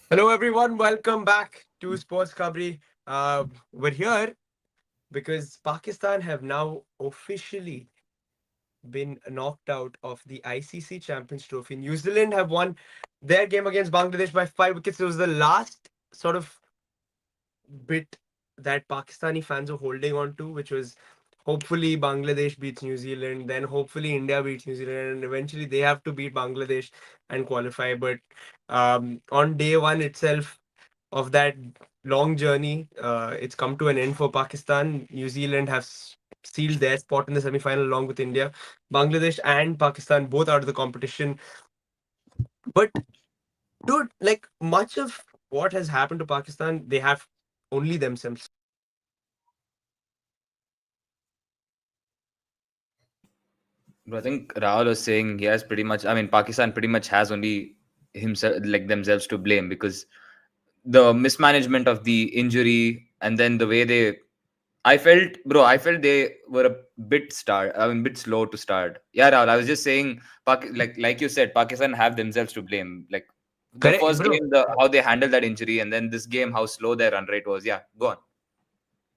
Hello, everyone. Welcome back to Sports Kabri. We're here because Pakistan have now officially been knocked out of the ICC Champions Trophy. New Zealand have won their game against Bangladesh by 5 wickets. It was the last sort of bit that Pakistani fans were holding on to, which was hopefully Bangladesh beats New Zealand, then hopefully India beats New Zealand, and eventually they have to beat Bangladesh and qualify. But on day one itself of that long journey, it's come to an end for Pakistan. New Zealand have sealed their spot in the semi-final along with India. Bangladesh and Pakistan both out of the competition. But dude, like much of what has happened to Pakistan, they have only themselves. Bro, I think Rahul was saying he has pretty much. I mean, Pakistan pretty much has only himself, like themselves, to blame because the mismanagement of the injury and then the way they. I felt they were a bit bit slow to start. Yeah, Rahul, I was just saying, like you said, Pakistan have themselves to blame. Like the Correct, first bro. game, the how they handled that injury, and then this game, how slow their run rate was. Yeah, go on.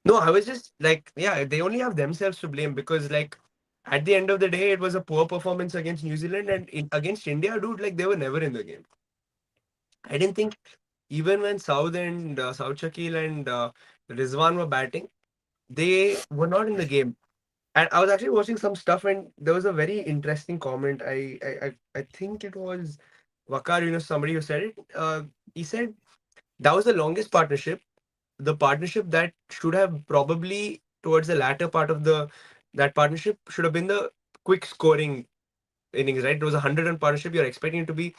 No, I was just like, yeah, they only have themselves to blame because, like, at the end of the day, it was a poor performance against New Zealand and against India, dude. Like, they were never in the game. I didn't think even when South Shakil and Rizwan were batting, they were not in the game. And I was actually watching some stuff, and there was a very interesting comment. I think it was Wakar, somebody who said it. He said that was the longest partnership, the partnership that should have probably towards the latter part of the that partnership should have been the quick scoring innings, right? It was a 100 run partnership. You're expecting it to be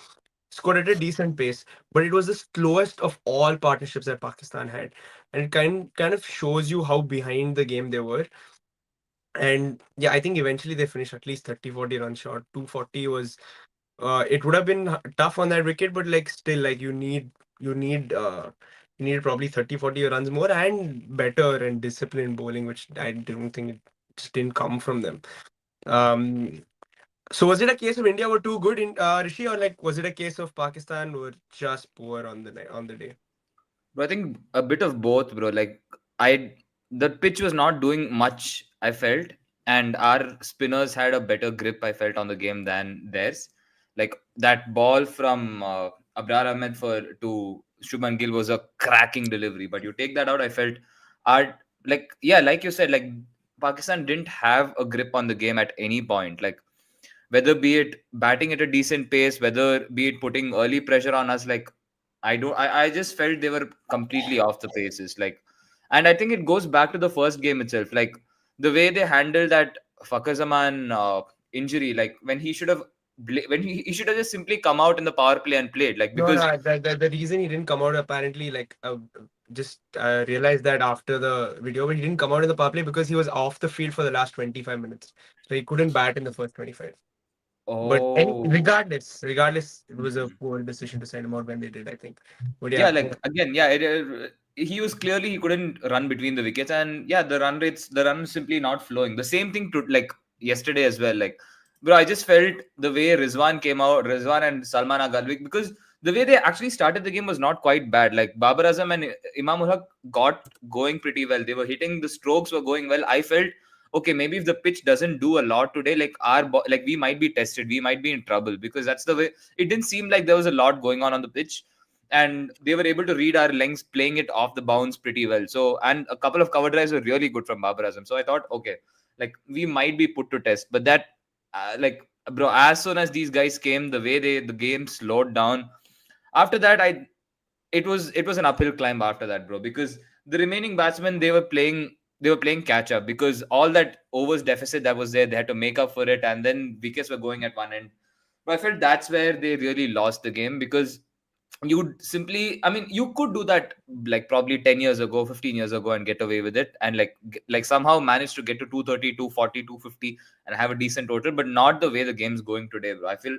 scored at a decent pace, but it was the slowest of all partnerships that Pakistan had, and it kind of shows you how behind the game they were. And yeah, I think eventually they finished at least 30-40 runs short. 240 was it would have been tough on that wicket, but like still, like you need you need probably 30-40 runs more and better and disciplined bowling, which I don't think it just didn't come from them. Um, so was it a case of India were too good in Rishi, or like was it a case of Pakistan were just poor on the on the day? But I think a bit of both, bro. I, the pitch was not doing much, I felt, and our spinners had a better grip, I felt, on the game than theirs. Like that ball from Abrar Ahmed for to Shubman Gill was a cracking delivery. But you take that out, I felt our, like, yeah, like you said, like Pakistan didn't have a grip on the game at any point. Like whether be it batting at a decent pace, whether be it putting early pressure on us, like I just felt they were completely off the paces. Like, and I think it goes back to the first game itself. Like the way they handled that Fakazaman injury, like when he should have he should have just simply come out in the power play and played. Like No, because no, the reason he didn't come out apparently, like, just realized that after the video, but he didn't come out in the power play because he was off the field for the last 25 minutes. So he couldn't bat in the first 25. But oh. regardless, it was a poor decision to send him out when they did, I think. But Yeah, yeah, like again, yeah, he was clearly he couldn't run between the wickets, and yeah, the run is simply not flowing. The same thing to like yesterday as well. Like, bro, I just felt the way Rizwan and Salman Agalwik, because the way they actually started the game was not quite bad. Like Babar Azam and Imam ul Haq got going pretty well. They were hitting, the strokes were going well. I felt okay, maybe if the pitch doesn't do a lot today, like like we might be tested, we might be in trouble, because that's the way it didn't seem like there was a lot going on the pitch, and they were able to read our lengths, playing it off the bounce pretty well. So, and a couple of cover drives were really good from Babar Azam. So I thought, okay, like we might be put to test. But that, like, bro, as soon as these guys came, the way the game slowed down. After that, it was an uphill climb after that, bro, because the remaining batsmen, they were playing catch up, because all that overs deficit that was there, they had to make up for it, and then wickets were going at one end. But I felt that's where they really lost the game, because you would simply, I mean, you could do that like probably 10 years ago, 15 years ago, and get away with it, and like somehow manage to get to 230, 240, 250, and have a decent total, but not the way the game's going today, bro. I feel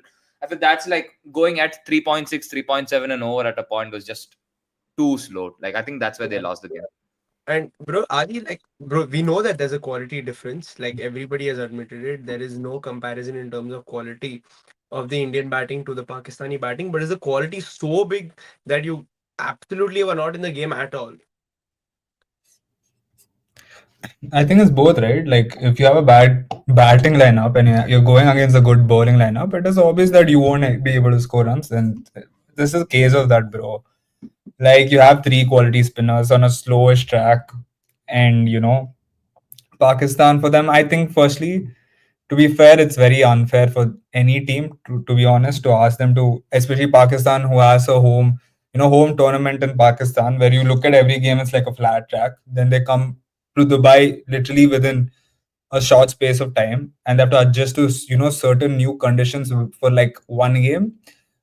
that's like going at 3.6, 3.7 and over at a point was just too slow. Like I think that's where they yeah. lost the game. And bro, Adi, like, bro, we know that there's a quality difference. Like everybody has admitted it. There is no comparison in terms of quality of the Indian batting to the Pakistani batting, but is the quality so big that you absolutely were not in the game at all. I think it's both, right? Like if you have a bad batting lineup and you're going against a good bowling lineup, it is obvious that you won't be able to score runs. And this is a case of that, bro. Like you have three quality spinners on a slowish track, and Pakistan for them. I think firstly, to be fair, it's very unfair for any team to be honest, to ask them to, especially Pakistan, who has a home tournament in Pakistan, where you look at every game, it's like a flat track. Then they come to Dubai literally within a short space of time, and they have to adjust to certain new conditions for like one game.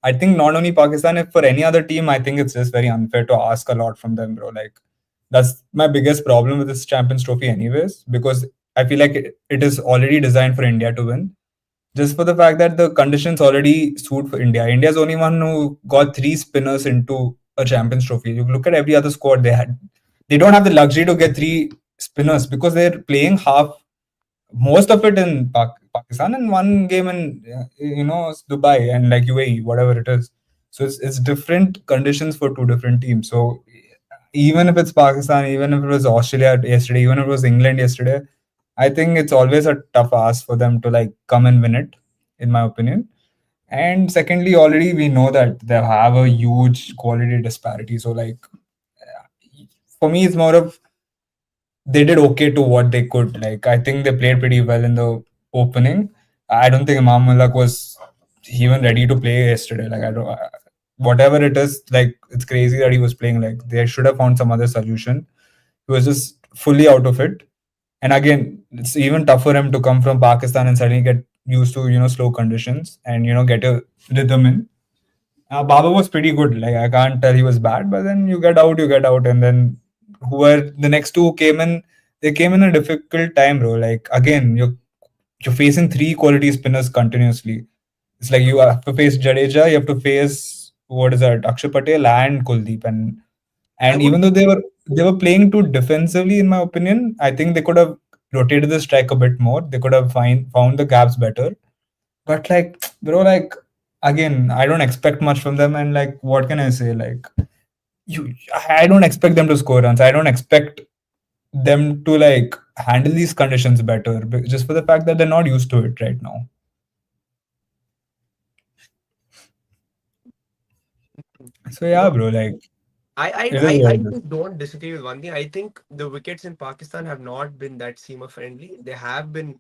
I think not only Pakistan, if for any other team, I think it's just very unfair to ask a lot from them, bro. Like that's my biggest problem with this Champions Trophy, anyways, because I feel like it is already designed for India to win. Just for the fact that the conditions already suit for India. India's only one who got three spinners into a Champions Trophy. You look at every other squad they don't have the luxury to get three spinners because they're playing half most of it in Pakistan and one game in Dubai and like UAE, whatever it is. So it's different conditions for two different teams. So even if it's Pakistan, even if it was Australia yesterday, even if it was England yesterday, I think it's always a tough ask for them to like come and win it, in my opinion. And secondly, already we know that they have a huge quality disparity. So like for me, it's more of they did okay to what they could. Like I think they played pretty well in the opening. I don't think Imam Mulak was even ready to play yesterday. Like I don't, whatever it is, like it's crazy that he was playing. Like they should have found some other solution. He was just fully out of it. And again, it's even tougher for him to come from Pakistan and suddenly get used to slow conditions and get a rhythm in. Baba was pretty good. Like I can't tell he was bad, but then you get out, and then who were the next two who came in? They came in a difficult time, bro. Like again, you're facing three quality spinners continuously. It's like you have to face Jadeja, you have to face what is that, Akshay Patel and Kuldeep, I and would even though they were playing too defensively, in my opinion, I think they could have rotated the strike a bit more. They could have found the gaps better. But like, bro, like again, I don't expect much from them, and like, what can I say? Like, I don't expect them to score runs. I don't expect them to like handle these conditions better, just for the fact that they're not used to it right now. So yeah, no. bro, like I, it I is I what I it is. just don't disagree with one thing. I think the wickets in Pakistan have not been that seamer friendly. They have been,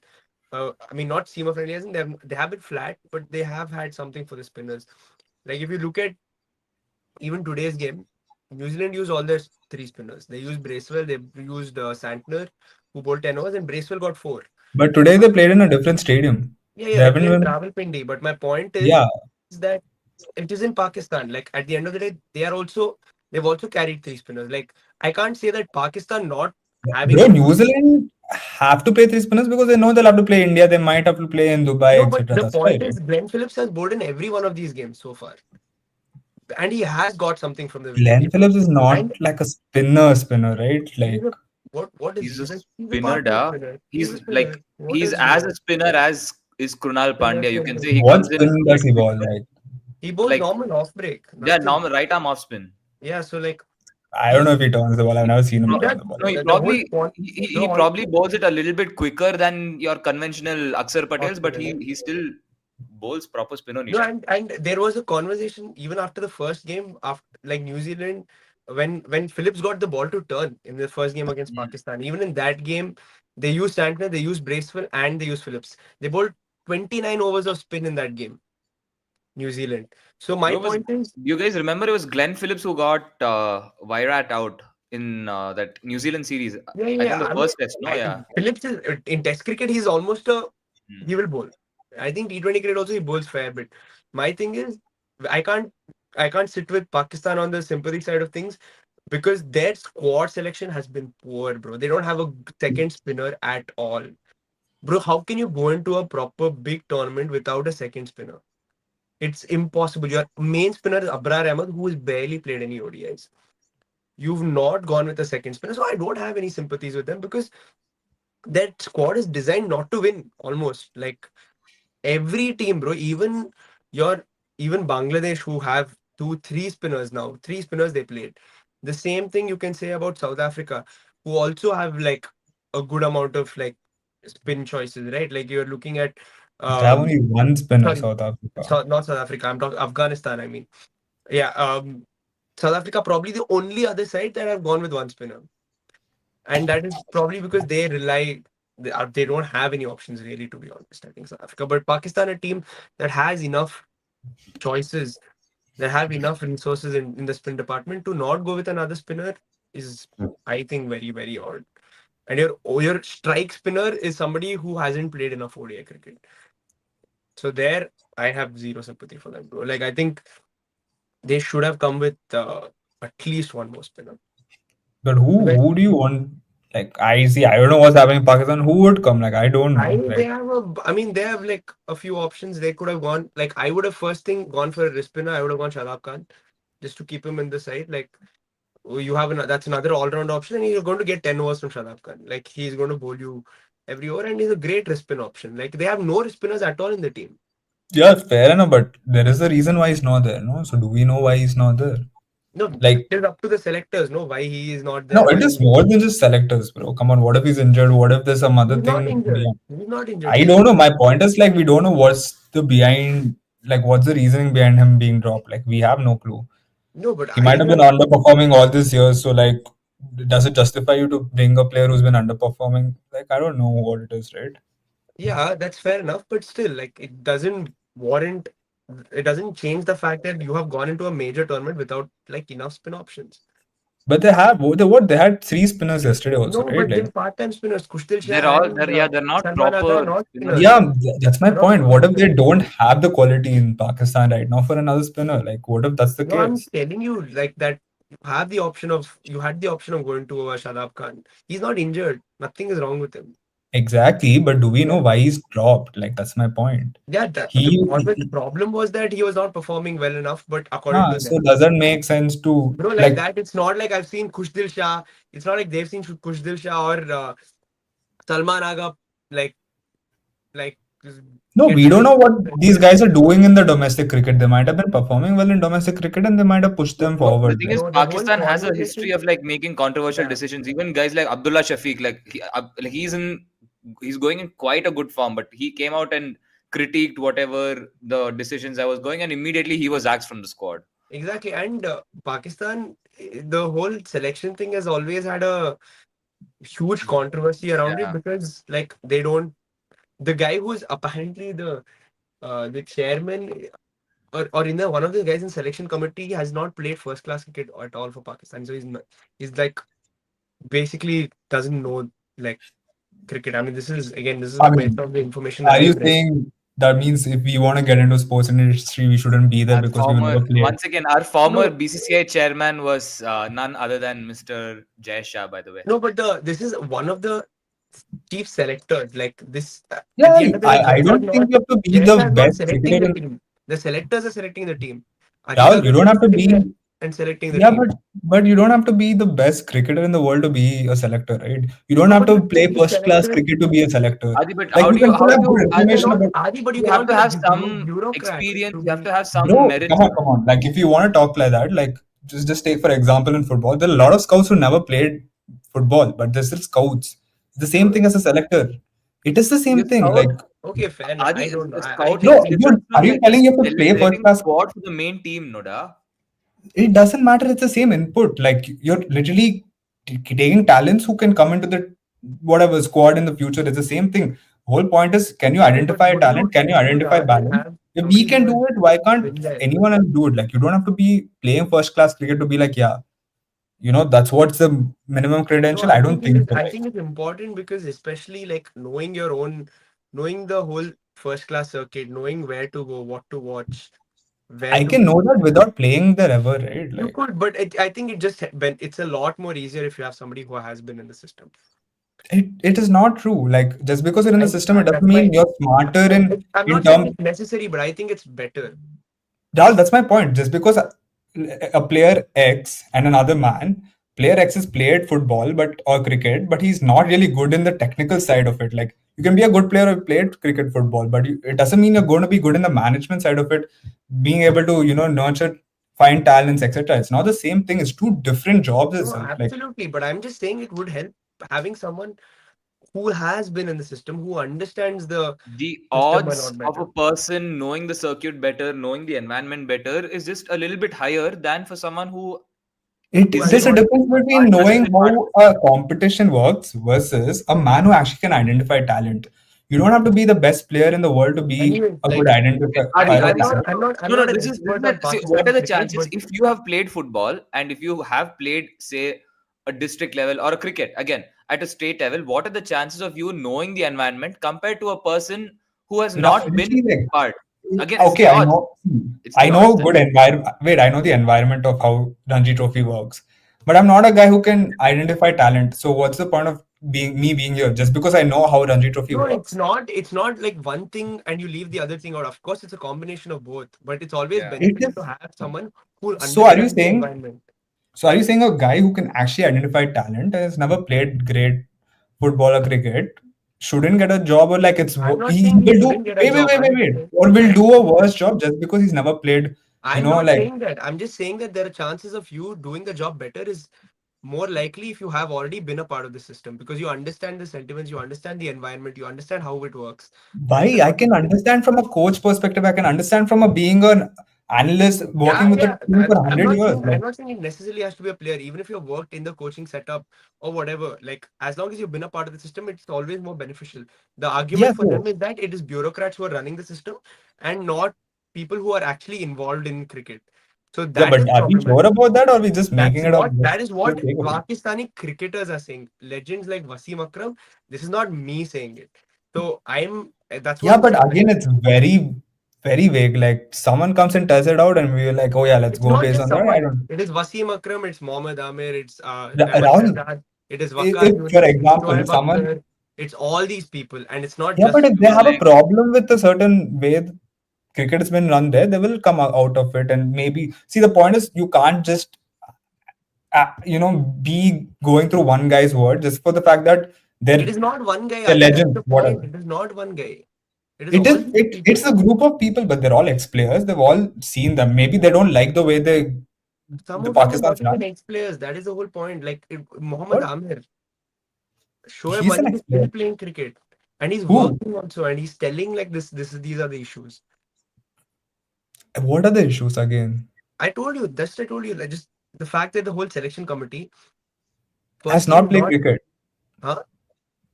I mean, not seamer friendly, as in they have been flat, but they have had something for the spinners. Like if you look at even today's game, New Zealand used all their three spinners. They used Bracewell, they used Santner, who bowled 10 overs, and Bracewell got four. But today they played in a different stadium. Yeah, They yeah, they haven't played in even, Rawalpindi. But my point is yeah, that it is in Pakistan. Like at the end of the day, they've also carried three spinners. Like I can't say that Pakistan not having bro. a New Zealand have to play three spinners because they know they'll have to play India. They might have to play in Dubai, no, but etc. the That's why, point right? is Glenn Phillips has bowled in every one of these games so far, and he has got something from the wicket. Glenn Phillips is And not like a spinner, right? he's Like a what is He's he? a He's a spinner, part-time da. spinner. He's He's a like spinner. What he's else do you as a want? spinner as is Krunal Spinner, Pandya. You can spinner. say he what comes in spin does he ball? Like He bowls like normal off break, yeah, nothing. normal right arm off spin. Yeah, so like I don't know he's if he turns the ball. I've He, never seen him he pro- turn does the ball. no, he the whole probably point. he No, probably bowls it a little bit quicker than your conventional Akshar off Patels, but spinner. he still bowls proper spin on No, it. and there was a conversation even after the first game, after like New Zealand, when Phillips got the ball to turn in the first game against Mm. Pakistan. Even in that game, they used Santner, they used Bracewell, and they used Phillips. They bowled 29 overs of spin in that game, New Zealand. So my Bro, point is, you guys remember it was Glenn Phillips who got Virat out in that New Zealand series? yeah, yeah, I yeah. think the I mean, first test. No, yeah. Phillips is in Test cricket. He's almost a Mm. he will bowl. I think T20 cricket also he bowls fair bit. My thing is, I can't I can't sit with Pakistan on the sympathy side of things because their squad selection has been poor, bro. They don't have a second spinner at all, bro. How can you go into a proper big tournament without a second spinner? It's impossible. Your main spinner is Abrar Ahmed, who has barely played any ODIs. You've not gone with a second spinner, so I don't have any sympathies with them because that squad is designed not to win. Almost like every team, bro. Even your even Bangladesh, who have three spinners now. Three spinners they played. The same thing you can say about South Africa, who also have like a good amount of like spin choices, right? Like you're looking at They have um only one spinner, sorry, South Africa. Not South Africa. I'm talking Afghanistan. I mean, yeah. South Africa probably the only other side that have gone with one spinner, and that is probably because they rely. They don't have any options really, to be honest. I think South Africa, but Pakistan, a team that has enough choices, they have enough resources in the spin department to not go with another spinner is, I think, very, very odd. And your strike spinner is somebody who hasn't played enough ODI cricket. So there, I have zero sympathy for them, bro. Like I think they should have come with at least one more spinner. But who do you want? Like I see, I don't know what's happening in Pakistan. Who would come? Like I don't know. They Like have I mean, they have like a few options. They could have gone. Like I would have first thing gone for a wrist spinner. I would have gone Shadab Khan just to keep him in the side. Like you have that's another all round option, and you're going to get 10 overs from Shadab Khan. Like he's going to bowl you every over, and he's a great wrist spin option. Like they have no wrist spinners at all in the team. yeah, fair enough. But there is a reason why he's not there. No, so do we know why he's not there? No, Like it is up to the selectors. No, why he is not no, there? it Why is more than just selectors, bro. Come on, what if he's injured? What if there's some other he's not thing injured? behind? He's not injured. I This don't know. My point is like we don't know what's the behind. Like what's the reasoning behind him being dropped? Like we have no clue. no, but He I might have been have. underperforming all these years. So like, does it justify you to bring a player who's been underperforming? Like I don't know what it is, right? Yeah, that's fair enough, but still, like it doesn't warrant. It doesn't change the fact that you have gone into a major tournament without like enough spin options. But they have they had three spinners yesterday also, No, right? but Like they're part-time spinners. Kushtil They're Shah all and they're not Salman Aga are proper not spinners. spinners. yeah, that's my They're not point. proper What if they spinners. don't have the quality in Pakistan right now for another spinner? Like what if that's the No, I'm case? telling you, like that you had the option of going to Shadab Khan. He's not injured. Nothing is wrong with him. Exactly, but do we know Yeah, why he's dropped? Like that's my point. yeah. The problem was that he was not performing well enough. But according to So them, doesn't make sense to bro, like like that, it's not like I've seen Kushdil Shah. It's not like they've seen Kushdil Shah or Salman Aga like like no, get we don't know what these yeah. guys are doing in the domestic cricket. They might have been performing well in domestic cricket and they might have pushed them The forward. thing Like is, No, the whole Pakistan has a history conversation. of like making controversial Yeah, decisions. Even guys like Abdullah Shafiq, like he's going in quite a good form, but he came out and critiqued whatever the decisions I was going, and immediately he was axed from the squad. exactly. And Pakistan, the whole selection thing has always had a huge controversy around it Yeah, because like they don't. The guy who's apparently the chairman or in the one of the guys in selection committee has not played first class cricket at all for Pakistan. So he's like basically doesn't know like cricket. I mean, this is I based mean, on the information that are you I've read. saying that means if we want to get into sports industry, we shouldn't be there our because we've former never played? once again our former No, BCCI chairman was none other than Mr. Jay Shah, by the way. no, but this is one of the chief selectors. Like this, at Yeah, the end of the day, I don't think you have to be the Jayasha is not best selecting cricketer the in team. The selectors are selecting the team. Rahul. Akhilas You is don't have just to sitting be there and selecting the yeah, team. but you don't have to be the best cricketer in the world to be a selector, right? You don't No, have but to the play chief first class selector. cricket to be a selector. Adi, but Like you can still how do have you good You information cannot, about Adi, but you you have cannot to be a have some bureaucrat experience, to you have be. to have some bro. merits. Come on. Like if you want to talk like that, like just take for example in football, there are a lot of scouts who never played football, but they're still scouts. The same No, thing as a selector. It is the You same thing. scout Like okay, fair enough. I Adi, don't know. I scouting is no, just dude, different are from you like telling just you have to play first selecting class? squad for the main team, Noda. It doesn't matter. It's the same input. Like you're literally taking talents who can come into the whatever squad in the future. It's the same thing. Whole point is, can you no, but identify what do talent? you Can you do identify rather than balance? have If we somebody can who has do it, why can't been there? anyone else do it? Like you don't have to be playing first class cricket to be like, yeah, that's what's the minimum No, credential. I don't think so. I Like think it's important because especially like knowing your own, knowing the whole first class circuit, knowing where to go, what to watch, where I to can know that without playing there ever, right? you Like could, but I think it's a lot more easier if you have somebody who has been in the system. it is not true. Like just because you're in the system, it doesn't That's mean my. you're smarter I'm in not saying terms. it's necessary, but I think it's better. Dal, that's my point. Just because a player X and another man, player X has played football but or cricket, but he's not really good in the technical side of it. Like you can be a good player who played cricket, football, but it doesn't mean you're going to be good in the management side of it. Being able to nurture find talents, etc. It's not the same thing. It's two different jobs No, itself. Like absolutely. But I'm just saying it would help having someone who has been in the system, who understands the The system a odds lot of better. a person knowing the circuit better, knowing the environment better, is just a little bit higher than for someone who Who it there's hasn't a isn't already difference been part of between it. hasn't knowing been part of how a competition works versus a man who actually can identify talent. You don't have to be the best player in the world to be Anyway, a good like it. identifier Adi, of I'm Adi, not, see, talent. I'm not, I'm no, no, not an this is expert on the, see, what are Pakistan the cricket, chances but if you have played football and if you have played, say, a district level or a cricket, again, at a state level, what are the chances of you knowing the environment compared to a person who has Now, not been see, like, part? Again, it's okay, the odds. It's the I know odds then. good environment. Wait, I know the environment of how Ranji Trophy works, but I'm not a guy who can identify talent. So what's the point of being here just because I know how Ranji Trophy no, it's works? not. It's not like one thing and you leave the other thing out. Of course, it's a combination of both, but it's always Yeah. It beneficial to is. have someone who So are you understands the saying? environment. So are you saying a guy who can actually identify talent and has never played great football or cricket shouldn't get a job, or like I'm not he saying he will do shouldn't get a job. or will do a worse job just because he's never played, I'm not like saying that. I'm just saying that there are chances of you doing the job better is more likely if you have already been a part of the system because you understand the sentiments, you understand the environment, you understand how it works. why Instead I of can understand from a coach perspective, I can understand from a being an analyst working yeah, with a yeah. team for 100 years. I'm Like not saying it necessarily has to be a player. Even if you've worked in the coaching setup or whatever, like as long as you've been a part of the system, it's always more beneficial. The yeah, argument for them so is that it is bureaucrats who are running the system and not people who are actually involved in cricket. So yeah, that but is are we sure problematic. about that or are we just making it up That just is for the what sake of it? Pakistani cricketers are saying. Legends like Wasim Akram. This is not me saying it. So I'm. That's what Yeah, I'm but saying. Like again, it's very vague. Like someone comes and tells it out, and we're like, oh yeah, let's it's go not based just on that. I someone. don't. It is Wasim Akram. It's Mohammad Amir. It's Ahmad Rahul, Shahzad. It is Waqar if for Yunus. It's example, Shoaib someone, Akhtar. It's all these people, and it's not yeah, but just if they So have a like, problem with a certain way cricket has been run there, they will come out of it and maybe see. The point is, you can't just be going through one guy's word just for the fact that it they're is not one guy, they're Adi. That's legends, the point. whatever. It is not one guy. It is It all is these it people. it's a group of people, but they're all ex-players. They've all seen them. Maybe they don't like the way Some the of them are not Pakistan's even run, ex-players. That is the whole point. Like Mohammad but Amir. Shoaib he's an Malik is still ex-player. playing cricket and he's Who? working also and he's telling like these are the issues. What are the issues again? I told you, like just the fact that the whole selection committee, Has firstly, not played not cricket. huh?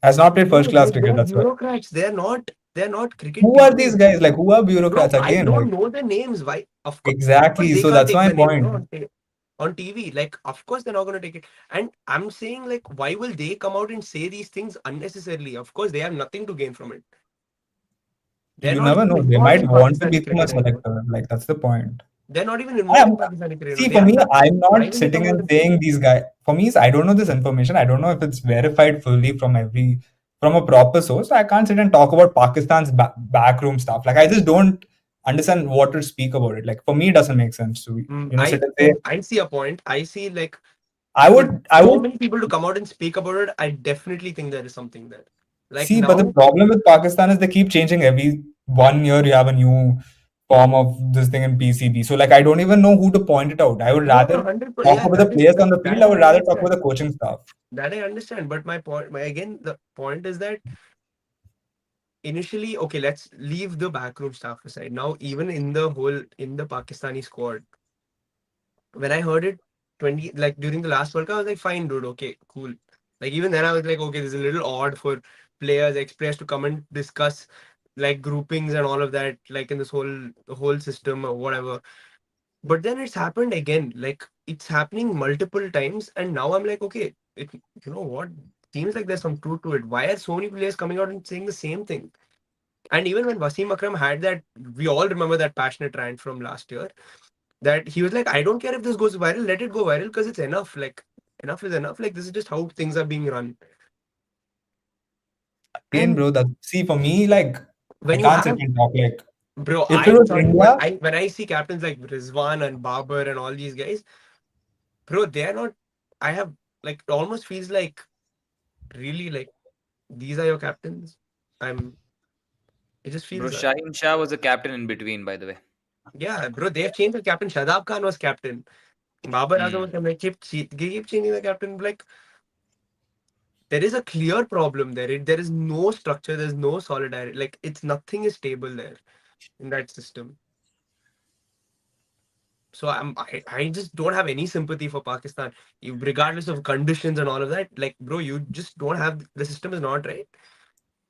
Has not played first No, class cricket. they're That's why. bureaucrats. They're not cricket Who are these people. guys? Like who are Bro, bureaucrats I again? don't Like know the names. Why? Of course exactly. they So can't that's take my the names, point. no, on TV. Like, of course they're not gonna take it. And I'm saying, like, why will they come out and say these things unnecessarily? Of course, they have nothing to gain from it. They're You not never even know. They involved might in want to Pakistani become a cricket anymore. selector. Like that's the point. They're not even I involved am in Pakistani cricket anymore. see They for have me, nothing. I'm Why not will they sitting come out and and say saying it? these guys. For me, I don't know this information. I don't know if it's verified fully from a proper source. I can't sit and talk about Pakistan's backroom stuff. Like I just don't understand what to speak about it. Like for me, it doesn't make sense to sit and say. I see a point. I see like I for would I so would many people to come out and speak about it. I definitely think there is something there. Like see, but the now, problem with Pakistan is they keep changing every 1 year. You have a new form of this thing in PCB. So like I don't even know who to point it out. I would no, no, rather 100%. talk Yeah, about the players on the field. that I I would rather talk about understand. the coaching staff. That I understand. But my point, again, the point is that initially, okay, let's leave the backroom staff aside. Now, even in the Pakistani squad, when I heard it 20 like during the last World Cup, I was like, fine, dude, okay, cool. Like even then I was like, okay, this is a little odd for players, ex-players to come and discuss like groupings and all of that, like in this whole system or whatever. But then it's happened again. Like it's happening multiple times, and now I'm like, okay, you know what? Seems like there's some truth to it. Why are so many players coming out and saying the same thing? And even when Wasim Akram had that, we all remember that passionate rant from last year that he was like, I don't care if this goes viral, let it go viral because it's enough. Like, enough is enough. Like, this is just how things are being run. Again, And bro, that see for me, like I when you can't sit have, and talk like bro, if it I'm was sorry, but India, when I see captains like Rizwan and Babar and all these guys, bro, they are not. I have like it almost feels like really like these are your captains. I'm. It just bro, feels that. Shaheen Shah was a captain in between, by the way. Yeah, bro, they've changed the captain. Shadab Khan was captain. Babar Azam was Mm. captain. They keep changing the captain. Like, there is a clear problem there. There is no structure. There's no solidarity. Like, it's nothing is stable there in that system. So I just don't have any sympathy for Pakistan, regardless of conditions and all of that. Like, bro, you just don't have the system is not right.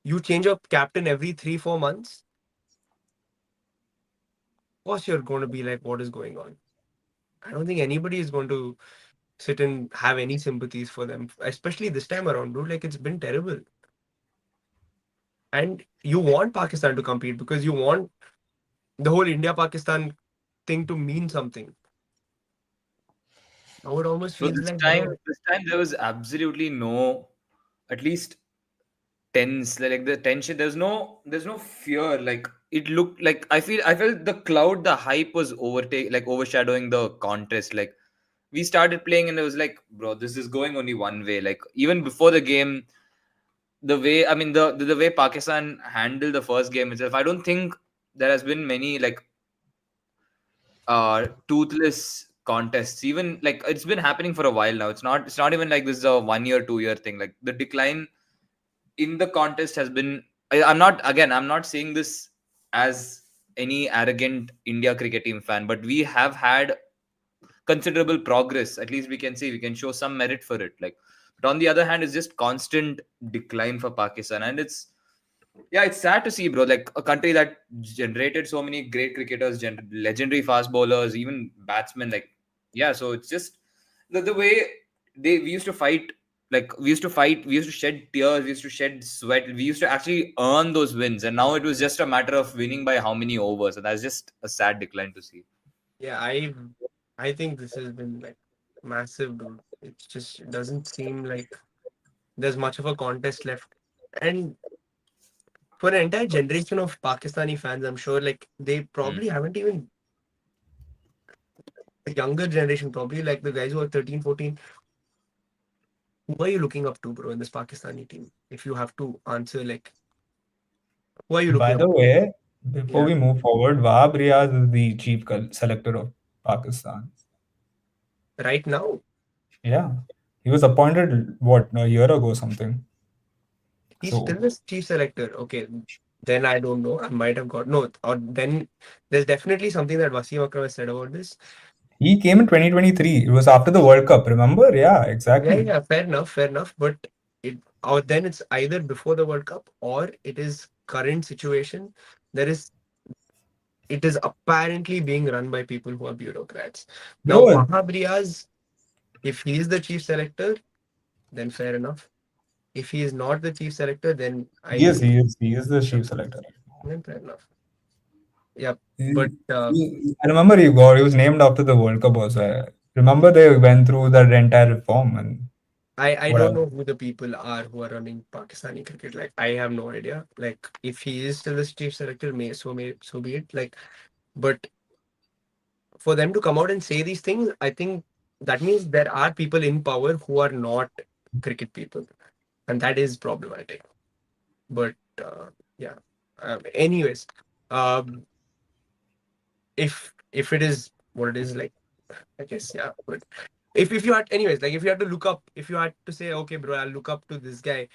You change your captain every 3-4 months. Of course, you're going to be like, what is going on? I don't think anybody is going to sit and have any sympathies for them, especially this time around, dude. Like, it's been terrible. And you want Pakistan to compete because you want the whole India Pakistan thing to mean something. Now it almost Bro, feels like, bro, this time there was absolutely no, at least tense, like the tension. There's no fear. Like it looked like I felt the cloud, the hype was overshadowing the contest. Like we started playing and it was like, bro, this is going only one way. Like even before the game, the way, I mean, the way Pakistan handled the first game itself, I don't think there has been many like toothless contests. Even like it's been happening for a while now. It's not even like this is a 1 year 2 year thing. Like the decline in the contest has been, I'm not saying this as any arrogant India cricket team fan, but we have had considerable progress. At least we can say we can show some merit for it. Like, but on the other hand, it's just constant decline for Pakistan, and it's sad to see, bro. Like a country that generated so many great cricketers, legendary fast bowlers, even batsmen. Like, yeah. So it's just the way we used to fight. Like we used to fight, we used to shed tears, we used to shed sweat, we used to actually earn those wins, and now it was just a matter of winning by how many overs, and that's just a sad decline to see. yeah, I think this has been like massive, dude. It doesn't seem like there's much of a contest left. And for an entire generation of Pakistani fans, I'm sure like they Mm. probably haven't even the younger generation, probably like the guys who are 13, 14. Who are you looking up to, bro, in this Pakistani team? If you have to answer, like, who are you looking By up the to? way, before Yeah. we move forward, Wahab Riaz is the chief selector of Pakistan. Right now, Yeah, he was appointed what a year ago something. he's So still the chief selector. Okay. Then I don't know. I might have got no. Or then there's definitely something that Wasim Akram has said about this. he came in 2023. It was after the World Cup. Remember? Yeah, Yeah, exactly. yeah, fair enough, fair enough. But it or then it's either before the World Cup or it is current situation. There is it is apparently being run by people who are bureaucrats. Now, Bro, Wahab Riaz, if he is the chief selector, then fair enough. If he is not the chief selector, then I he is, think he is, he is the yeah, chief selector. then fair enough. Yeah, but He, I remember he was named after the World Cup also. Remember they went through that entire reform and I don't whatever. know who the people are who are running Pakistani cricket. Like I have no idea. Like if he is still the chief selector, may so be it. Like, but for them to come out and say these things, I think that means there are people in power who are not cricket people, and that is problematic. But yeah. Anyways, um, if it is what it is, like I guess yeah. But if you had anyways, like if you had to look up, if you had to say, okay, bro, I'll look up to this guy,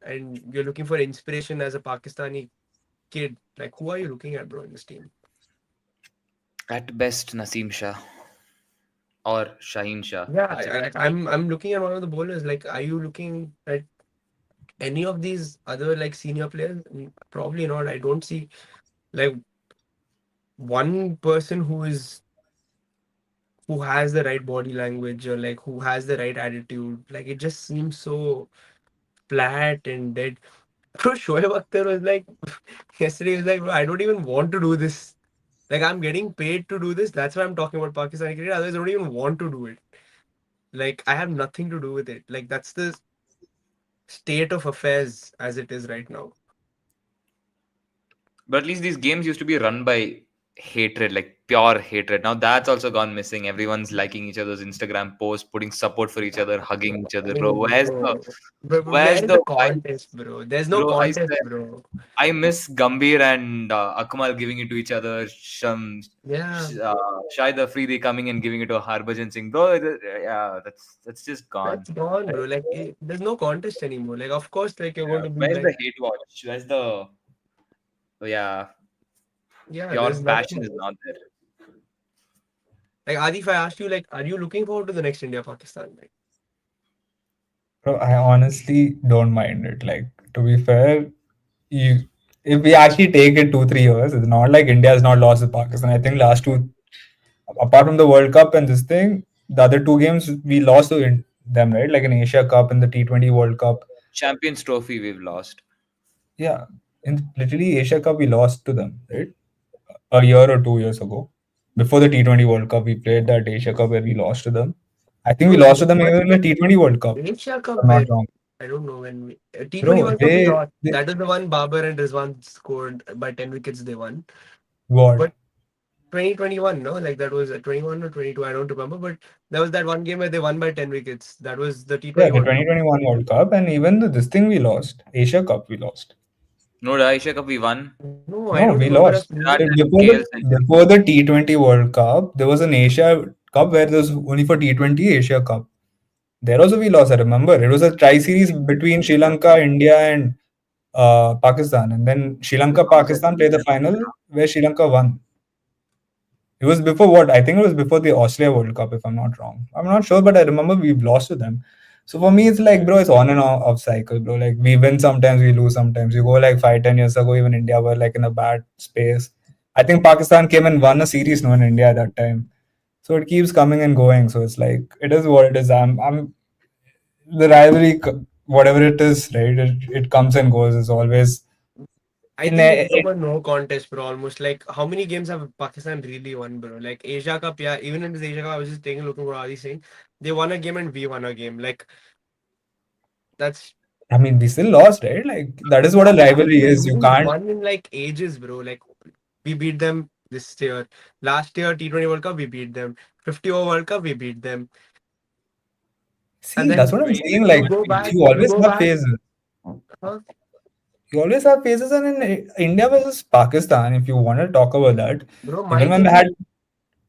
and you're looking for inspiration as a Pakistani kid, like who are you looking at, bro, in this team? At best, Naseem Shah or Shaheen Shah. Yeah, That's it. I'm looking at one of the bowlers. Like, are you looking at any of these other like senior players? Probably not. I don't see like one person who has the right body language or like who has the right attitude. Like it just seems so flat and dead. Bro, Shoaib Akhtar was like yesterday. He was like, bro, I don't even want to do this. Like I'm getting paid to do this. That's why I'm talking about Pakistani cricket. Otherwise, I don't even want to do it. Like I have nothing to do with it. Like that's the state of affairs as it is right now. But at least these games used to be run by hatred, like pure hatred. Now that's also gone missing. Everyone's liking each other's Instagram posts, putting support for each other, hugging each I other. Bro, mean, where where's is the the vibe, contest, bro? There's no bro? I contest, swear, bro. I miss Gambhir and Akmal giving it to each other. Yeah, Shahid Afridi coming and giving it to Harbhajan Singh, bro. Yeah, that's just gone. that's gone, bro. Like, there's no contest anymore. Like, of course, like you're going to be Where's like, the hate watch? Where's the yeah yeah, pure there's passion nothing. is not there. Like, Adi, if I asked you, like, are you looking forward to the next India Pakistan? Like, Bro, I honestly don't mind it. Like, to be fair, you if we actually take it 2 3 years, it's not like India has not lost to Pakistan. I think last two, apart from the World Cup and this thing, the other two games we lost to them, right? Like in Asia Cup and the T20 World Cup. Champions Trophy we've lost. Yeah, in literally Asia Cup we lost to them, right? A year or 2 years ago. Before the T20 World Cup, we played that Asia Cup where we lost to them. I think we bro, lost to they them won even in the T20 World Cup, Asia if Cup I'm not where wrong. I don't know when we T20 Bro, World Cup we lost. That is the one Babar and Rizwan scored by 10 wickets. They won. what? But 2021, no, like that was 21 or 22. I don't remember, but there was that one game where they won by 10 wickets. That was the Yeah, T20 the World Cup. 2021 World Cup, and even this thing we lost, Asia Cup we lost. No, the Asia Cup we won. No, I don't No, we remember us lost. losing. Virat and Before KL the Sahil. before the T20 World Cup, there was an Asia Cup where there was only for T20 Asia Cup. There also we lost. I remember it was a tri series between Sri Lanka, India, and Pakistan, and then Sri Lanka Pakistan played the final where Sri Lanka won. It was before what? I think it was before the Australia World Cup, if I'm not wrong. I'm not sure, but I remember we've lost to them. So for me, it's like, bro, it's on and off cycle, bro. Like we win sometimes, we lose sometimes. You go like 5 10 years ago, even India were like in a bad space. I think Pakistan came and won a series, no, in India at that time. So it keeps coming and going. So it's like it is what it is. I'm the rivalry, whatever it is, right? It comes and goes. It's always I in think it's a, over no contest, bro. Almost like how many games have Pakistan really won, bro? Like Asia Cup, yeah. Even in this Asia Cup, I was just taking a look at what Adi saying. They won a game and we won a game. Like that's I mean, we still lost, right? Like that is what yeah, a but I'm rivalry saying is. we You didn't can't. won in like ages, bro. Like we beat them this year. Last year T20 World Cup, we beat them. 50 over World Cup, we beat them. And See, that's then what I'm saying. you Like, go back, you you always go have back. phases. Huh? You always have phases, and in India versus Pakistan, if you want to talk about that, Bro, my even when thing they is had,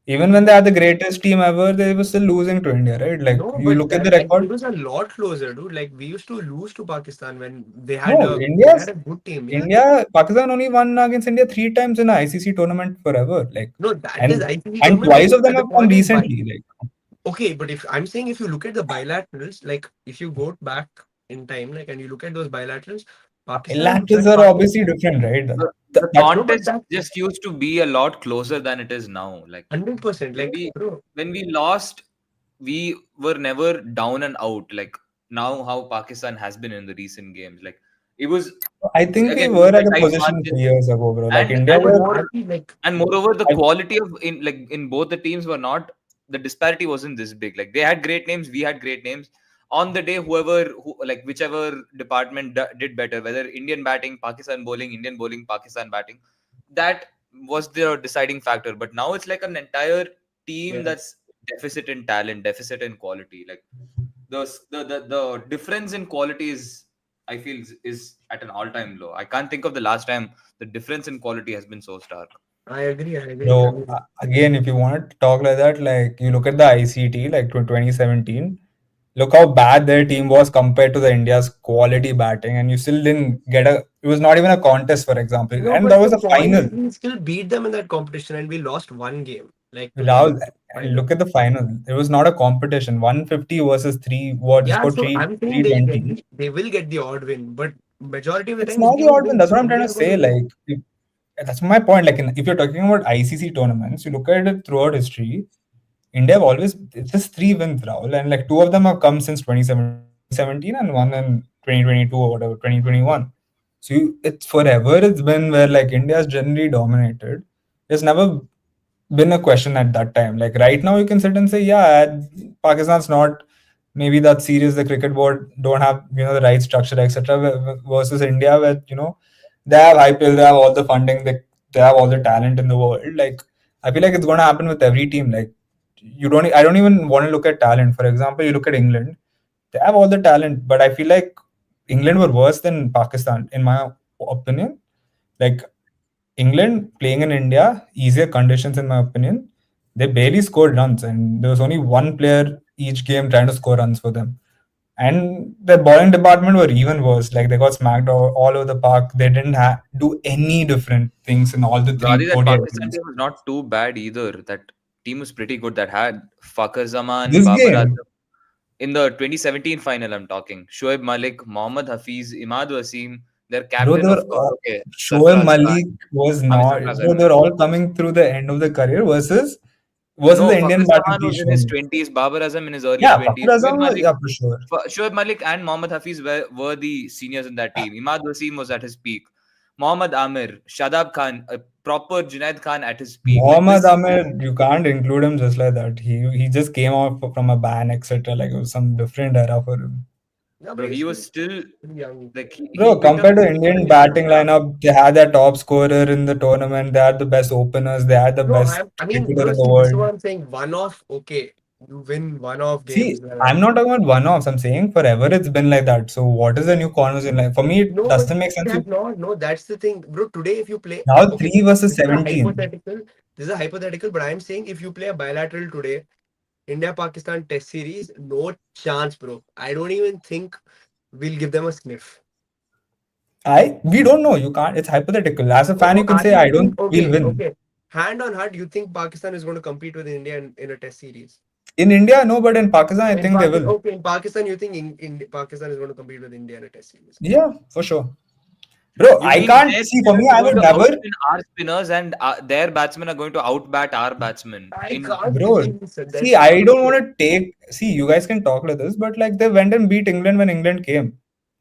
even when they had the greatest team ever, they were still losing to India, right? Like, no, you but look at the like record. it was a lot closer, dude. Like we used to lose to Pakistan when No, they had a good team, yeah. Pakistan only won against India 3 times in a ICC tournament forever. Like, No, that is and ICC and tournament. twice of them But the have come point is, by recently. Like, okay, but if I'm saying if you look at the bilaterals, like if you go back in time, like and you look at those bilaterals, Pakistan bilaterals like are Pakistan. obviously different, right? The That's No, but contest that just used to be a lot closer than it is now. Like 100%, when like we bro, when we lost, we were never down and out. Like now, how Pakistan has been in the recent games. Like it was I think we again, it were was at like a tight position margins, 3 years ago, bro. Like and India no, and but was. more Aarti, like and moreover, the I, quality of in both the teams were not, the disparity wasn't this big. Like they had great names, we had great names. On the day, like whichever department did better, whether Indian batting, Pakistan bowling, Indian bowling, Pakistan batting, that was the deciding factor. But now it's like an entire team yeah. that's deficit in talent, deficit in quality. Like the difference in quality is, I feel, is at an all time low. I can't think of the last time the difference in quality has been so stark. I agree, I agree. I So mean, again, if you want to talk like that, like you look at the ICT, like 2017, look how bad their team was compared to the India's quality batting, and you still didn't get a. It was not even a contest, for example, no, and that but was the a point final. is we still beat them in that competition and we lost one game, like to get Rahul, to the final. look at the final. It was not a competition. 150 versus three. What they Yeah, scored so three I'm saying 320. they will get the odd win, but majority of the It's time not the India will odd one. win. That's what I'm trying India to are going to say. win. Like, that's my point. Like, if you're talking about ICC tournaments, you look at it throughout history. India have always, it's just 3 wins, Rahul, and like two of them have come since 2017 and one in 2022 or whatever, 2021. So it's forever. It's been where like India has generally dominated. There's never been a question at that time. Like right now, you can sit and say, yeah, Pakistan's not. Maybe that serious. The cricket board don't have the right structure, etc. Versus India, where they have IPL, they have all the funding. they have all the talent in the world. Like I feel like it's going to happen with every team. Like I don't even want to look at talent. For example, you look at England, they have all the talent, but I feel like England were worse than Pakistan in my opinion. Like England playing in India, easier conditions in my opinion. They barely scored runs, and there was only one player each game trying to score runs for them. And the bowling department were even worse. Like they got smacked all over the park. They didn't do any different things in all the Brady, three that ODI Pakistan games. team was not too bad either. That team was pretty good. That had Fakhar Zaman, This Babar game, Azam. In the 2017 final, I'm talking. Shoaib Malik, Mohammad Hafiz, Imad Wasim, their bro, captain, of course, okay, Shoaib Sarfraz Khan, Malik was Ahmed not. Sarfraz, I Bro, mean. they're all coming through the end of the career versus No, the Fakhar Indian batting Zaman team. was in his 20s, Babar Azam in his early Yeah, 20s. Fakhar Azam, yeah, for sure. Shoaib Malik and Mohammad Hafiz were the seniors in that team. Imad Wasim was at his peak. Mohammad Amir, Shadab Khan, a proper Junaid Khan at his peak. Like Mohammad this, Amir, you can't include him just like that. He just came off from a ban, etc. Like it was some different era for him. No, but bro, he's he was still still young. like he Bro, picked up compared to the Indian in batting Punjab. lineup, they had their top scorer in the tournament. They had the best openers. They had the No, best I mean, cricketer bro, in the see, this is world. what I'm saying. One off, okay, you win one off games. See, I'm not talking about one-offs. I'm saying forever it's been like that. So what is the new conversation like? For me, it No, but doesn't make sense. it has not. No, that's the thing, bro. Today, if you play, Now okay, 3 versus this is a 17. hypothetical. This is a hypothetical, but I'm saying if you play a bilateral today, India Pakistan Test series, no chance, bro. I don't even think we'll give them a sniff. We don't know. You can't. It's hypothetical. As a No, fan, no, you can are say you I don't. think, We'll okay, win. okay. Hand on heart, you think Pakistan is going to compete with India in a Test series? In India, no, but in Pakistan, I In think they Pakistan, will. okay, in Pakistan, you think Pakistan is going to compete with India in a Test series? Yeah, for sure. Bro, You I mean can't their see. For spinners me, are I going would to never. outspin our spinners and their batsmen are going to outbat our batsmen I in can't Bro, believe this. see, That's I not don't okay. want to take. See, you guys can talk like this, but like they went and beat England when England came.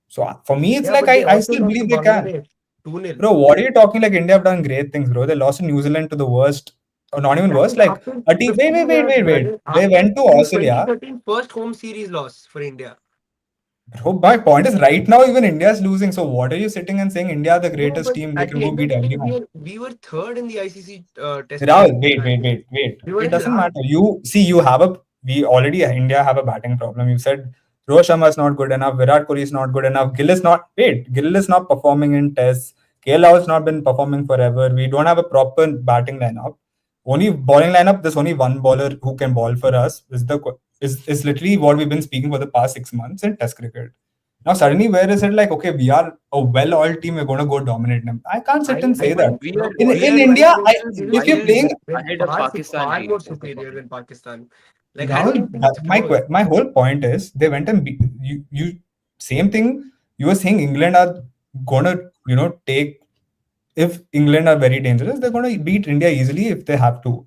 So for me, it's Yeah, like but they I also still lost to believe they can. Bangladesh 2-0. Bro, what are you talking like? India have done great things, bro. They lost to New Zealand to the worst, or not even That worst, is like after a team. Wait, 15 wait, wait, years, wait, wait. brother. They After went to in Australia. 2013, first home series loss for India. Bro, my point is right now, even India is losing. So what are you sitting and saying India are the No, greatest but team? They at can the go end of beat the day, everyone. we were third in the ICC Test Rahul, Championship wait, wait, ranking. wait, wait. We were It in doesn't last. matter. You see, you have a. We already India have a batting problem. You said Rohit Sharma is not good enough. Virat Kohli is not good enough. Gill is not. Wait, Gill is not performing in tests. KL has not been performing forever. We don't have a proper batting lineup. Only bowling lineup. There's only one bowler who can bowl for us. Is literally what we've been speaking for the past 6 months in Test cricket. Now suddenly, where is it like okay, we are a well-oiled team. We're going to go dominate them. I can't sit and I say that. think no, In what we in are you guys India, mentioned, we if were you're miles playing ahead of Pakistan far more in terms of superior than performance. Pakistan. Like I don't Rahul, even think it's close. my whole point is they went and you same thing you were saying England are gonna take if England are very dangerous they're gonna beat India easily if they have to.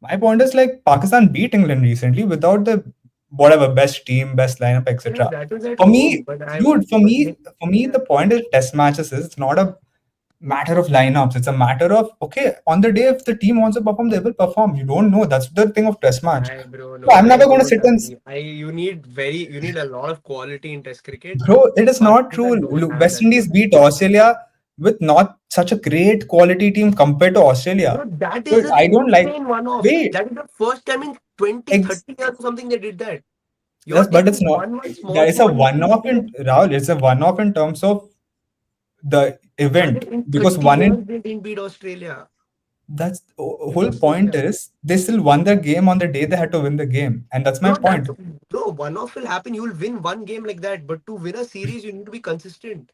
My point is like Pakistan beat England recently without the whatever best team, best lineup, Yeah, etc. that was at For home, me, but dude, for me, yeah. the point is test matches is it's not a matter of lineups. It's a matter of okay, on the day if the team wants to perform, they will perform. You don't know. That's the thing of test match. I bro, So no, I'm I never going to don't sit and agree. You need a lot of quality in Test cricket. bro, it is not true. Pakistan don't Look, have West that Indies quality. beat Australia with not such a great quality team compared to Australia. Bro, that So is an I don't like. insane one-off. Wait, That is the first time in 20, ex- 30 years or something they did that. You're yes, but it's taking not. one That small, is a small one-off incident in Rahul. It's a one-off in terms of the brother, event in because 30 one years in they didn't beat Australia that's in whole point Australia. is they still won the game on the day they had to win the game, and that's my Bro, point. one-off will happen. You'll win one game like that, but to win a series, you need to be consistent.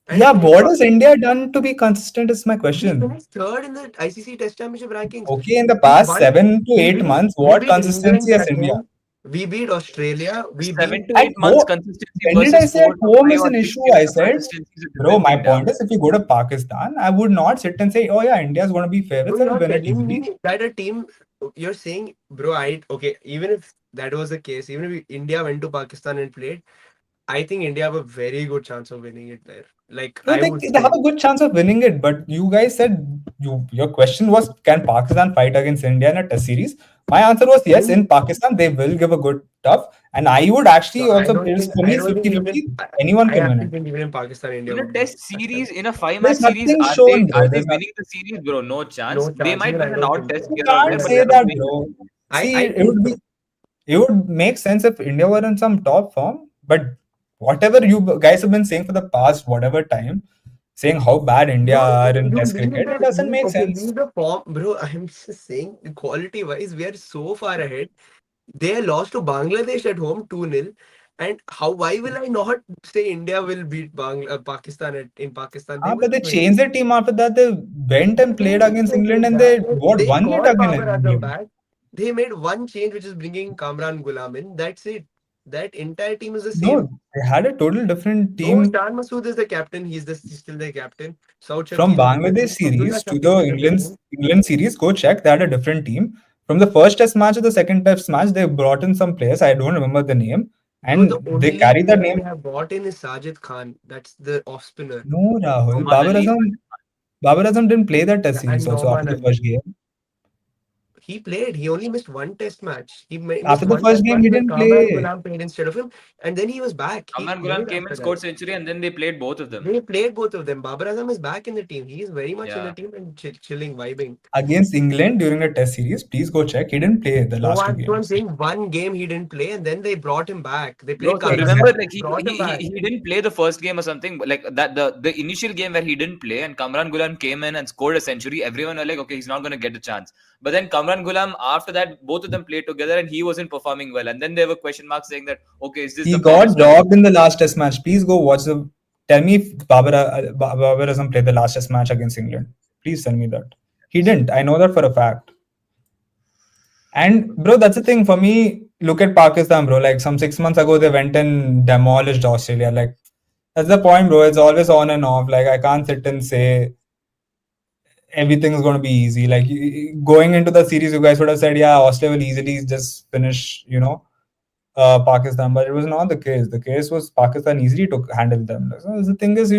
And Yeah, in what has India done to be consistent is my we question. finished third in the ICC Test Championship rankings. Okay, in the We past won. 7 to 8 months, We what beat consistency England has at India? home. We beat Australia. We beat. 7 to 8 months Home. consistency When did I versus say at 4 to home 5 is or an 6 issue? years I of said, consistency is a bro, different my thing, point is if you go to Pakistan, I would not sit and say, oh yeah, India is going to be Bro, favorites, they'll you're win it telling easily. me that a team. You're saying, bro. Okay. Even if that was the case, even if India went to Pakistan and played, I think India have a very good chance of winning it there. Like Bro, I would they have say. a good chance of winning it, but you guys said your question was, can Pakistan fight against India in a test series? My answer was yes. In In Pakistan, they will give a good tough, and I would actually No, I also, don't it's think for me I it's don't think even 50-50. Anyone I can win actually it. think even in Pakistan, India In a would beat test Pakistan. series, in a five-match There's series, nothing shown, bro. are they winning the series, bro? No chance. No They chance. might Even win I an don't odd think test so. You here or there, can't but say they're not that, winning the bro. series. See, I think it would make sense if India were in some top form, but whatever you guys have been saying for the past whatever time, saying how bad India bro, are in you Test cricket, it doesn't make okay, sense. leave the form, bro. I'm just saying, quality wise, we are so far ahead. They lost to Bangladesh at home 2-0. And how? Why will I not say India will beat Pakistan in Pakistan? They Ah, will but they win. changed their team after that. They went and They played against didn't England change and that. they what They won it got again Babar in Azam England. back. They made one change, which is bringing Kamran Gulam in. That's it. That entire team is the same. No, they had a total different No, team Shan Masood is the captain. He's still the captain. Saud from Shakil is the Bangladesh captain. Abdullah series to Shakil the is the captain. England series. Go check. They had a different team. From the first Test match to the second Test match, they brought in some players. I don't remember the name, Bro, the and they only carried that player they name. have brought in is Sajid Khan. That's the off spinner. No, Rahul. Oman Ali. Babar Azam didn't play that Test series And also after Noman the Ali. first game. He played. He only missed one test match. Missed After the one first test game, match he where didn't Kamran play. Gulam played instead of him. And then he was back. He Amran Gulam played came after and that. scored century, and then they played both of them. They played both of them. Babar Azam is back in the team. He is very much in the Yeah. team and chilling, vibing. Against England during the Test series. Please go check. He didn't play the No, last two I'm games. saying one game he didn't play and then they brought him back. They Bro, played so Kazakhstan. remember, Exactly. like Brought him back. he didn't play the first game or something, but like that the initial game where he didn't play and Kamran Gulam came in and scored a century. Everyone were like, okay, he's not going to get a chance. But then Kamran Gulam, after that, both of them played together and he wasn't performing well. And then there were question marks saying that, okay, is this He the got best or dropped in the last Test match. Please go watch the. Tell me if Babar Azam played the last Test match against England. Please tell me that. He didn't. I know that for a fact. And bro, that's the thing for me. Look at Pakistan, bro. Like some 6 months ago, they went and demolished Australia. Like that's the point, bro. It's always on and off. Like I can't sit and say everything's going to be easy. Like going into the series, you guys would have said, yeah, Australia will easily just finish, Pakistan, but it was not the case. The case was Pakistan easily took handle them. So the thing is,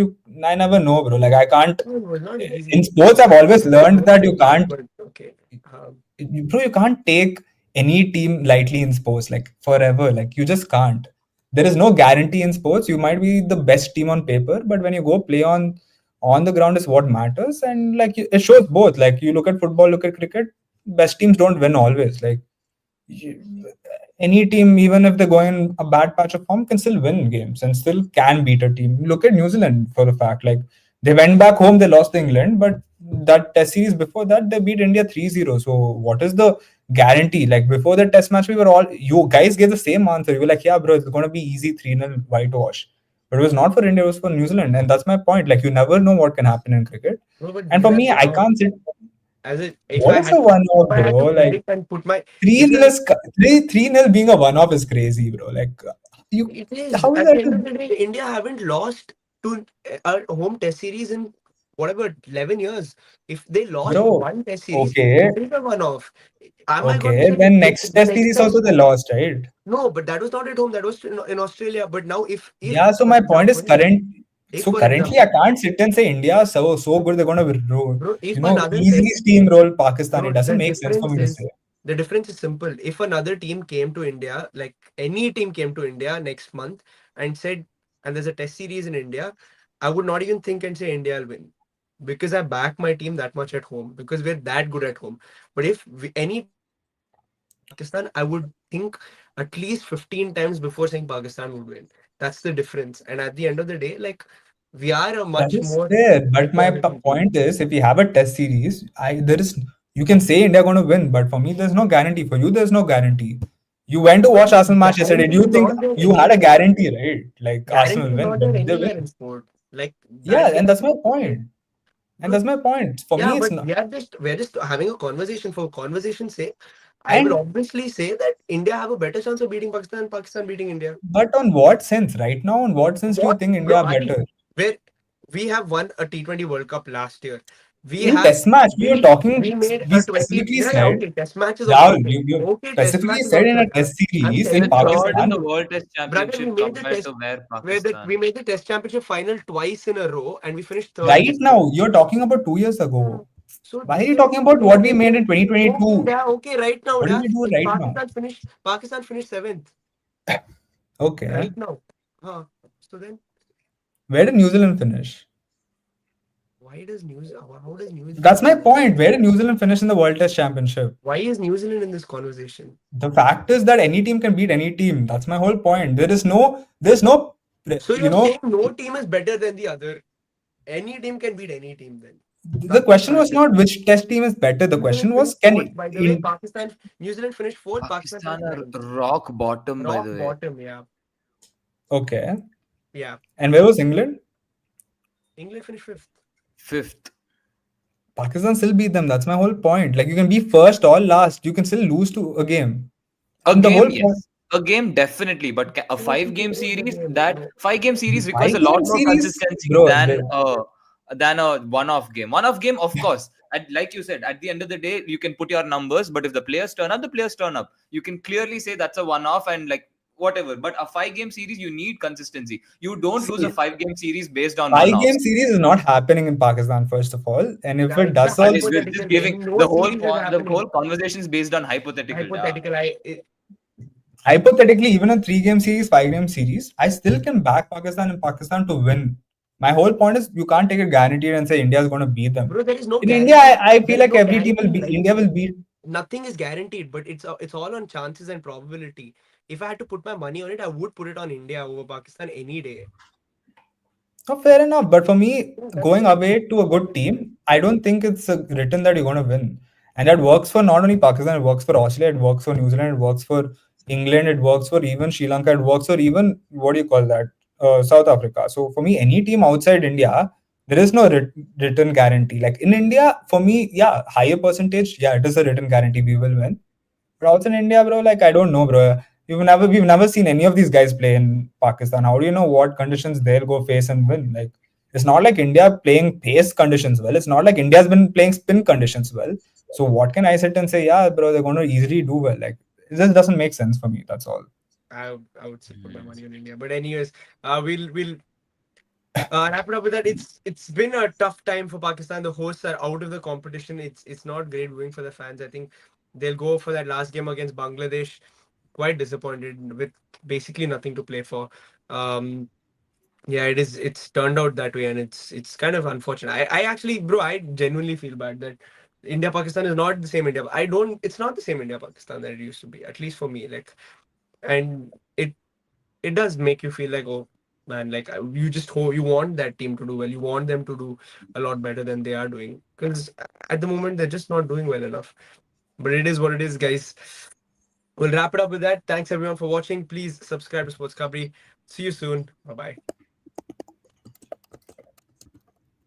I never know, bro. Like I can't. No, it was not In easy. sports, I've always learned Don't that say you easy, can't, but okay. bro. You can't take any team lightly in sports, like forever. Like you just can't. There is no guarantee in sports. You might be the best team on paper, but when you go play on the ground is what matters. And like it shows both. Like you look at football, look at cricket. Best teams don't win always. Like any team, even if they're going in a bad patch of form, can still win games and still can beat a team. Look at New Zealand for a fact. Like they went back home, they lost to England, but that test series before that, they beat India 3-0. So what is the guarantee? Like before the test match, we were all, you guys gave the same answer. You were like, yeah, bro, it's going to be easy 3-0 whitewash. But it was not for India, it was for New Zealand. And that's my point. Like you never know what can happen in cricket. No, but And these for are me, I one-off. can't sit. As a, What is a one if off, I had bro? to Like predict and put my, 3 if 0 you're, is 3-0 being a one off is crazy, bro. Like you, it is how is at the that? end of the day, India haven't lost to a home test series in whatever 11 years. If they lost Bro, one test series, okay, it is a one-off. Am I going to okay. say Then if next the test next series test? also they lost, right? No, but that was not at home. That was in Australia. But now, if Yeah. So for my point is example, current. if So for currently, I example, can't sit and say India is so good. They're gonna bro, if easily steamroll Pakistan. It bro, doesn't make sense for me to say. the difference is simple. If another team came to India, like any team came to India next month and said, and there's a test series in India, I would not even think and say India will win because I back my team that much at home because we're that good at home. But if any team came to India and said Pakistan, I would think at least 15 times before saying Pakistan would win. That's the difference. And at the end of the day, like we are a That much is more fair, high but my quality team. point is, if we have a test series, I there is you can say India going to win, but for me, there's no guarantee. For you, there's no guarantee. You went to But watch Arsenal match yesterday. Do guarantee you is think not there you had a anywhere. guarantee, right? Like Arsenal Guarantee will is win, not but there did they anywhere in win? sport. Like Yeah, that and game, that's my point. And bro. that's my point. For Yeah, me, it's but not. we're just having a conversation for conversation's sake. I will And obviously say that India have a better chance of beating Pakistan than Pakistan beating India. but on what sense? Right now, on what sense do you What, think India bro? are better? Where we have won a T20 World Cup last year. We In have test match, we were talking, we made we a 20, specifically yeah, yeah, said, okay, test match is also Rahul, okay. you Okay, test specifically match is said in also a okay. test I'm series They're in saying we made third the in the Pakistan, World Test brother, we Championship made the compared test to where we Pakistan. made the test championship final twice in a row and we finished third right this time. now, you're talking about 2 years Hmm. ago. So Why are you so talking about yeah, what we made in okay, 2022? yeah, okay, right now, What did yeah, we do like right now? Pakistan finished seventh Okay. right now. Huh. So then Where did New Zealand finish? why does New how does New That's my Zealand point. Where did New Zealand finish in the World Test Championship? why is New Zealand in this conversation? The fact is that any team can beat any team. That's my whole point. There's no, So you you're saying know, no team is better than the other? Any team can beat any team then. the That's the question was concept. not which test team is better. The New Zealand question was finished can fourth, it, by the way. in New Zealand finished fourth. Pakistan Pakistan finished are ninth. rock bottom, by Rock the way. bottom. Yeah, okay. yeah. And where was England? England finished fifth. Fifth. Pakistan still beat them. That's my whole point. Like you can be first or last. You can still lose to a game. A And the game, whole point, yes. A game, definitely. But a England five should be game winning the series, game. that five game series requires five a lot game more series, consistency bro. than a one-off game. One-off game, of course. Like you said, at the end of the day, you can put your numbers, but if the players turn up, the players turn up. You can clearly say that's a one-off and like whatever. But a five-game series, you need consistency. You don't lose a See, five-game series based on five one-offs. game series is not happening in Pakistan, first of all. And if Yeah, it it's a does We're also, just hypothetical giving game. No series is the happening. whole conversation is based on hypothetical. Yeah. Hypothetical. hypothetically, even a 3 game series, 5 game series, I still can back Pakistan and Pakistan to win. My whole point is you can't take it guaranteed and say India is going to beat them. Bro, there is no In India, guarantee. I There feel is like no every team guarantee will in be life. India will beat. Nothing is guaranteed, but it's all on chances and probability. If I had to put my money on it, I would put it on India over Pakistan any day. Oh, fair enough. But for me, Yeah, that's going it. away to a good team, I don't think it's written that you're going to win. And that works for not only Pakistan, it works for Australia, it works for New Zealand, it works for England, it works for even Sri Lanka, it works for even, what do you call that, South Africa. So for me, any team outside India, there is no written guarantee. Like in India, for me, yeah, higher percentage, yeah, it is a written guarantee we will win. But also in India, bro, like I don't know, bro. We've never seen any of these guys play in Pakistan. How do you know what conditions they'll go face and win? Like it's not like India playing pace conditions well. It's not like India's been playing spin conditions well. So what can I sit and say? Yeah, bro, they're going to easily do well. Like it just doesn't make sense for me. That's all. I would still put my money on India. But anyways, we'll wrap it up with that. It's been a tough time for Pakistan. The hosts are out of the competition. It's not great going for the fans. I think they'll go for that last game against Bangladesh. Quite disappointed with basically nothing to play for. Um, yeah, it is. It's turned out that way, and it's kind of unfortunate. I actually, bro, I genuinely feel bad that India Pakistan is not the same India. I don't. It's not the same India Pakistan that it used to be. At least for me, like, and it does make you feel like, oh man, like you just you want that team to do well. You want them to do a lot better than they are doing because at the moment they're just not doing well enough. But it is what it is, guys. We'll wrap it up with that. Thanks everyone for watching. Please subscribe to Sports Cabri. See you soon. Bye bye.